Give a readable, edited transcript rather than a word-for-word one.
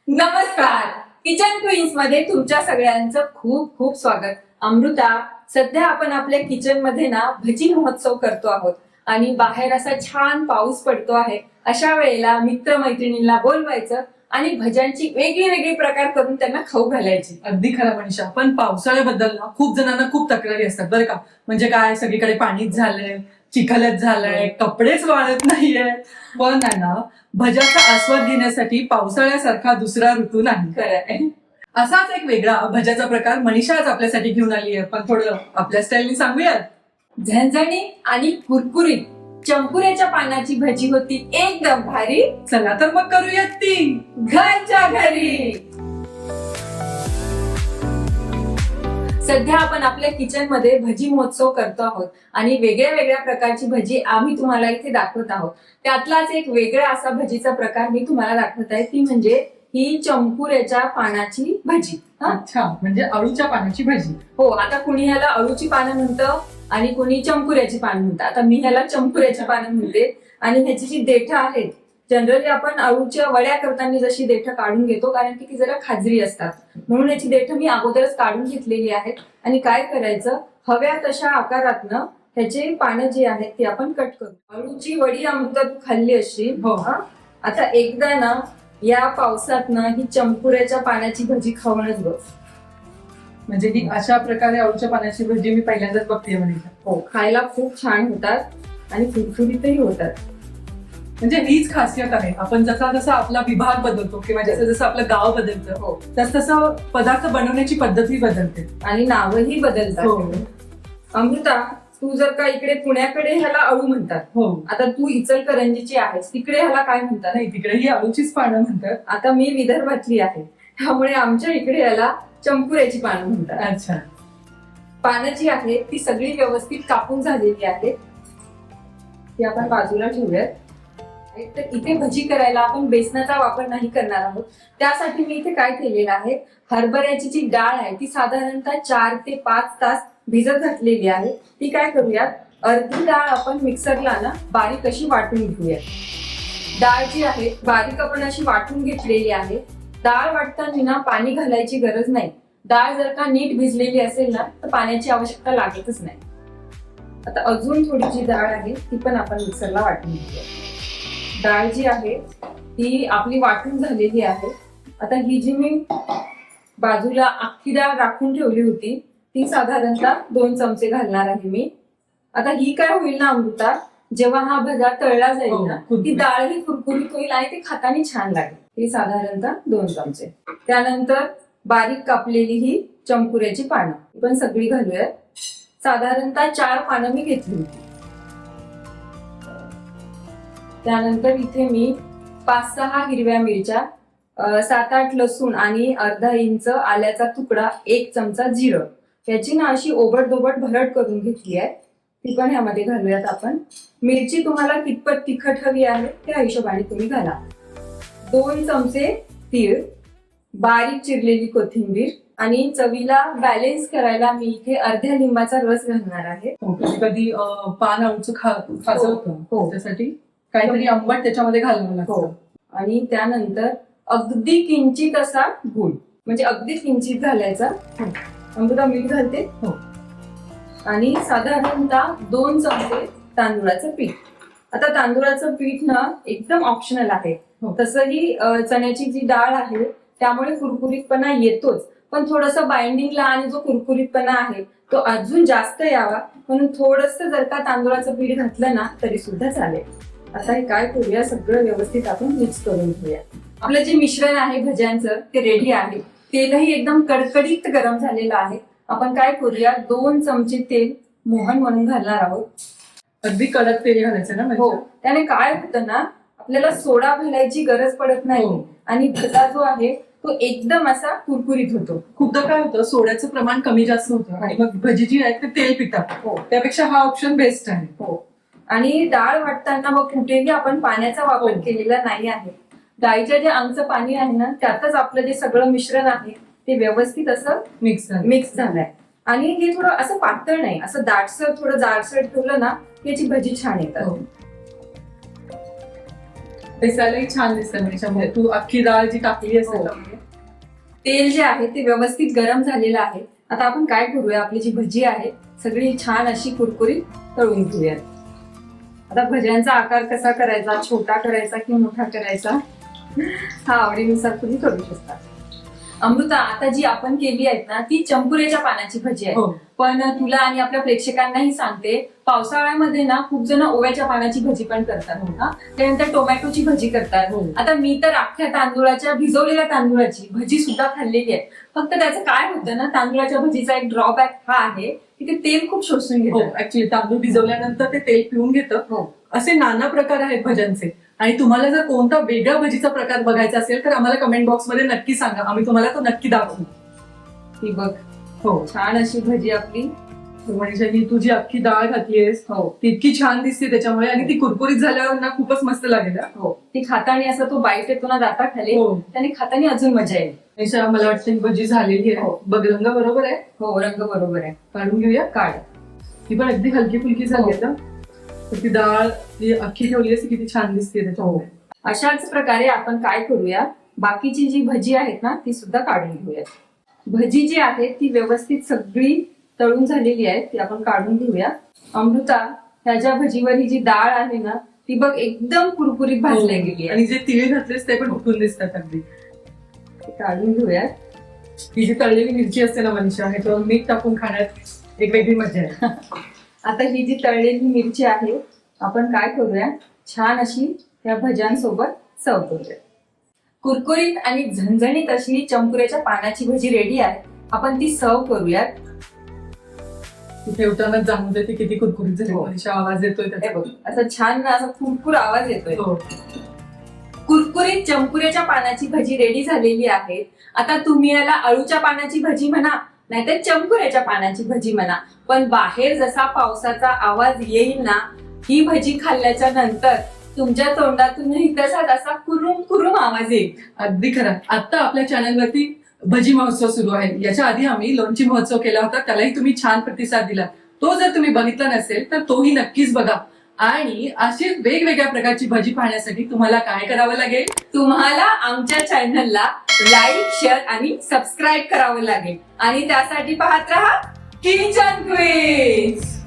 नमस्कार. Kitchen queens मध्ये तुमच्या सगळ्यांचं खूप खूप स्वागत. अमृता, सध्या आपण आपल्या किचन मध्ये ना भजी महोत्सव करतो आहोत आणि बाहेर असा छान पाऊस पडतो आहे. अशा वेळेला मित्रमैत्रिणींना बोलवायचं आणि भज्यांची वेगळी वेगळी प्रकार करून त्यांना खाऊ घालायची. अगदी खरं मनीषा. पण पावसाळ्याबद्दल ना खूप जणांना खूप तक्रारी असतात बरं का. म्हणजे काय, सगळीकडे पाणीच झालंय, चिखलच झालंय, कपडेच वाळत नाहीये. पण आहे ना, भज्याचा आस्वाद घेण्यासाठी पावसाळ्यासारखा दुसरा ऋतू नाही. खरं आहे. असाच एक वेगळा भज्याचा प्रकार मनीषा आज आपल्यासाठी घेऊन आली आहे. पण थोडं आपल्या स्टाईलनी सांगूयात. झणझणीत आणि कुरकुरीत चंपुऱ्याच्या पानाची भजी होती एकदम भारी. चला तर मग करूयात ती घरच्या घरी. सध्या आपण आपल्या किचन मध्ये भजी महोत्सव करतो आहोत आणि वेगळ्या वेगळ्या प्रकारची भजी आम्ही तुम्हाला इथे दाखवत आहोत. त्यातलाच एक वेगळा असा भजीचा प्रकार मी तुम्हाला दाखवत आहे, ती म्हणजे ही चंपुऱ्याच्या पानाची भजी. अच्छा, म्हणजे अळूच्या पानाची भजी. हो, आता कुणी ह्याला अळूची पानं म्हणतं आणि कोणी चंपुऱ्याची पानं म्हणतं. आता मी ह्याला चंपुऱ्याची पानं म्हणते. आणि ह्याची जी देठं आहेत, जनरली आपण अळूच्या वड्या करताना जशी देठं काढून घेतो, कारण की ती जरा खाजरी असतात, म्हणून याची देठं मी अगोदरच काढून घेतलेली आहेत. आणि काय करायचं, हव्या तशा आकारातनं ह्याचे पानं जी आहेत ती आपण कट करू. अळूची वडी अमृता तू खाल्ली असशील. हो. आता एकदा ना या पावसातनं ही चंपुऱ्याच्या पानाची भजी खाऊनच बघ. म्हणजे ही अशा प्रकारे अळूच्या पानाची भजी मी पहिल्यांदाच बघते मनीषा. हो, खायला खूप छान होतात आणि कुरकुरीतही होतात. म्हणजे हीच खासियत आहे. आपण जसा जसा आपला विभाग बदलतो किंवा जसं जसं आपलं गाव बदलतं, हो, तस तसं पदार्थ बनवण्याची पद्धती बदलते. आणि नावही बदलतात. हो. अमृता, तू जर का इकडे पुण्याकडे ह्याला अळू म्हणतात. हो. आता तू इचलकरंजीची आहेस, तिकडे ह्याला काय म्हणतात? नाही, तिकडे ही अळूचीच पानं म्हणतात. आता मी विदर्भातली आहे, त्यामुळे आमच्या इकडे याला चंपुऱ्याची पानं म्हणतात. अच्छा. पानं जी आहेत ती सगळी व्यवस्थित कापून झालेली आहेत. ती आपण बाजूला ठेवूयात. तर इथे भजी करायला आपण बेसनाचा वापर नाही करणार आहोत. त्यासाठी मी इथे काय केलेलं आहे, हरभऱ्याची जी डाळ आहे ती साधारणतः 4 ते 5 तास भिजत घातलेली आहे. ती काय करूयात, अर्धी डाळ आपण मिक्सरला ना बारीक अशी वाटून घेऊयात. डाळ जी आहे बारीक आपण अशी वाटून घेतलेली आहे. डाळ वाटताना ना पाणी घालायची गरज नाही. डाळ जर का नीट भिजलेली असेल ना तर पाण्याची आवश्यकता लागतच नाही. आता अजून थोडी जी डाळ आहे ती पण आपण मिक्सरला वाटून घेऊया. डाळ जी आहे ती आपली वाटून झालेली आहे. आता ही जी मी बाजूला अख्खी डाळ राखून ठेवली होती ती साधारणतः 2 चमचे घालणार आहे मी. आता ही काय होईल ना अमृता, जेव्हा हा भजा तळला जाईल ना ती डाळ ही कुरकुरीत होईल आणि ती खाताना छान लागेल. ही साधारणतः 2 चमचे. त्यानंतर बारीक कापलेली ही चंपुऱ्याची पानं पण सगळी घालूयात. साधारणतः 4 पानं मी घेतली होती. त्यानंतर इथे मी 5-6 हिरव्या मिरच्या, 7-8 लसूण आणि अर्धा इंच आल्याचा तुकडा, 1 चमचा जिरं, याची ना अशी ओबडधोबड भरड करून घेतली आहे. ती पण ह्यामध्ये घालूयात आपण. मिरची तुम्हाला कितपत तिखट हवी आहे त्या हिशोबाने तुम्ही घाला. 2 चमचे तीळ, बारीक चिरलेली कोथिंबीर आणि चवीला बॅलेन्स करायला मी इथे अर्ध्या लिंबाचा रस घालणार आहे. कधी कधी पान अळूचं खायचं होतं, हो. त्यासाठी काहीतरी आंबट त्याच्यामध्ये घालावं लागतं. हो. आणि त्यानंतर अगदी किंचित असा गुळ, म्हणजे अगदी किंचित घालायचा. अमृता, मीठ घालते. हो. आणि साधारणतः 2 चमचे तांदूळाचं पीठ. आता तांदूळाचं पीठ ना एकदम ऑप्शनल आहे. हो. तसंही चण्याची जी डाळ आहे त्यामुळे कुरकुरीतपणा येतोच, पण थोडंसं बाइंडिंगला आणि जो कुरकुरीतपणा आहे तो अजून जास्त यावा म्हणून थोडंसं जर का तांदूळाचं पीठ घातलं ना तरी सुद्धा चालेल. आता हे काय करूया, सगळं व्यवस्थित आपण मिक्स करून घेऊया. आपलं जे मिश्रण आहे भज्यांचं ते रेडी आहे. तेलही एकदम कडकडीत गरम झालेलं आहे. आपण काय करूया, 2 चमचे तेल मोहन म्हणून घालणार आहोत. अगदी कडक तेल घालायचं ना. हो, त्याने काय होतं ना, आपल्याला सोडा घालायची गरज पडत नाही. हो. आणि भजा जो आहे तो एकदम असा कुरकुरीत होतो. खूपदा काय होतं, सोड्याचं प्रमाण कमी जास्त होतं आणि मग भजी जी आहे ते तेल पितात. हो. त्यापेक्षा हा ऑप्शन बेस्ट आहे. हो. आणि डाळ वाटताना मग कुठेही आपण पाण्याचा वापर केलेला नाही आहे. डाळीच्या जे अंगचं पाणी आहे ना त्यातच आपलं जे सगळं मिश्रण आहे ते व्यवस्थित असं मिक्स झालंय. आणि हे थोडं असं पातळ नाही, असं दाटसर, थोडं जाडसर ठेवलं ना याची भजी छान येतात. दिसायलाही छान दिसतं त्याच्यामुळे तू अख्खी डाळ जी टाकली हो. असेल त्यामध्ये. तेल जे आहे ते व्यवस्थित गरम झालेलं आहे. आता आपण काय करूया, आपली जी भजी आहे सगळी छान अशी कुरकुरीत तळून घेऊयात. आता भज्यांचा आकार कसा करायचा, छोटा करायचा की मोठा करायचा हा आवडीनुसार तुम्ही करू शकता. अमृता, आता जी आपण केली आहेत ना ती चंपुऱ्याच्या पानाची भजी आहे. हो. पण तुला आणि आपल्या प्रेक्षकांनाही सांगते, पावसाळ्यामध्ये ना खूप जण ओव्याच्या पानाची भजी पण करतात. हा, त्यानंतर टोमॅटोची भजी करतात. हो. आता मी तर अख्ख्या तांदूळाच्या, भिजवलेल्या तांदूळाची भजी सुद्धा खाल्लेली आहे. फक्त त्याचं काय होतं ना, तांदूळाच्या भजीचा एक ड्रॉबॅक हा आहे की ते तेल खूप शोषून हो, घेतात. ऍक्च्युली तांदूळ भिजवल्यानंतर ते तेल पिऊन घेतं. हो. असे नाना प्रकार आहेत भज्यांचे. आणि तुम्हाला जर कोणता वेगळा भजीचा प्रकार बघायचा असेल तर आम्हाला कमेंट बॉक्समध्ये नक्की सांगा, आम्ही तुम्हाला तो नक्की दाखवू. ही बघ, हो. छान अशी भजी आपली. म्हणजे ही तू जी अख्खी डाळ घातलीयस हो ती इतकी छान दिसते त्याच्यामुळे, आणि ती कुरकुरीत झाल्यावर ना खूपच मस्त लागेल. हो, ती खाताना असा तो बाईट येतो ना दाताखाली, हो. त्याने खाताना अजून मजा येईल. अशा मला वाटतं ही भजी झालेली आहे. हो. बघ, रंग बरोबर आहे. हो, रंग बरोबर आहे. काढून घेऊया. काढ. ही पण अगदी हलकी फुलकी झाली आहे ना. तर ती डाळ ती अख्खी ठेवली असते किती छान दिसते त्याच्यामुळे. अशाच प्रकारे आपण काय करूया, बाकीची जी भजी आहेत ना ती सुद्धा काढून घेऊया. भजी जी आहे ती व्यवस्थित सगळी तळून झालेली आहे, ती आपण काढून घेऊया. अमृता, ह्याच्या भजीवर ही जी डाळ आहे ना ती बघ एकदम कुरकुरीत भाजल्या गेली आहे. आणि जे तीळ घातलेस ते पण उठून दिसतात अगदी. ती काढून घेऊया. ही जी तळलेली मिरची असते ना मनीषा, ह्याच्यावर मीठ टाकून खाण्यात एक वेगळी मजा आहे. आता ही जी तळलेली मिरची आहे आपण काय करूया, छान अशी या भज्यांसोबत सर्व करूया. कुरकुरीत आणि झणझणीत अशी चंपुऱ्याच्या पानाची भजी रेडी आहे. आपण ती सर्व करूयात. ती ठेवतानाच जाणून देते किती कुरकुरीत झाली. हो. मनीषा आवाज येतोय हे त्याचा. बघ, असं छान असा कुरकुर आवाज येतोय. हो. कुरकुरीत चंपुऱ्याच्या पानाची भजी रेडी झालेली आहे. आता तुम्ही याला अळूच्या पानाची भजी म्हणा, नाहीतर चंपुऱ्याच्या पानाची भजी म्हणा, पण बाहेर जसा पावसाचा आवाज येईल ना, ही भजी खाल्ल्याच्या नंतर तुमच्या तोंडातूनही तसाच असा कुरुम कुरुम आवाज येईल. अगदी खरं. आता आपल्या चॅनलवरती भजी महोत्सव सुरू आहे. याच्या आधी आम्ही लोणची महोत्सव केला होता, त्यालाही तुम्ही छान प्रतिसाद दिला. तो जर तुम्ही बघितला नसेल तर तोही नक्कीच बघा. आणि अशी वेगवेगळ्या प्रकारची भजी पाहण्यासाठी तुम्हाला काय करावं लागेल, तुम्हाला आमच्या चॅनलला लाईक, शेअर आणि सबस्क्राईब करावं लागेल. आणि त्यासाठी पाहत राहा किचन क्वीन्स.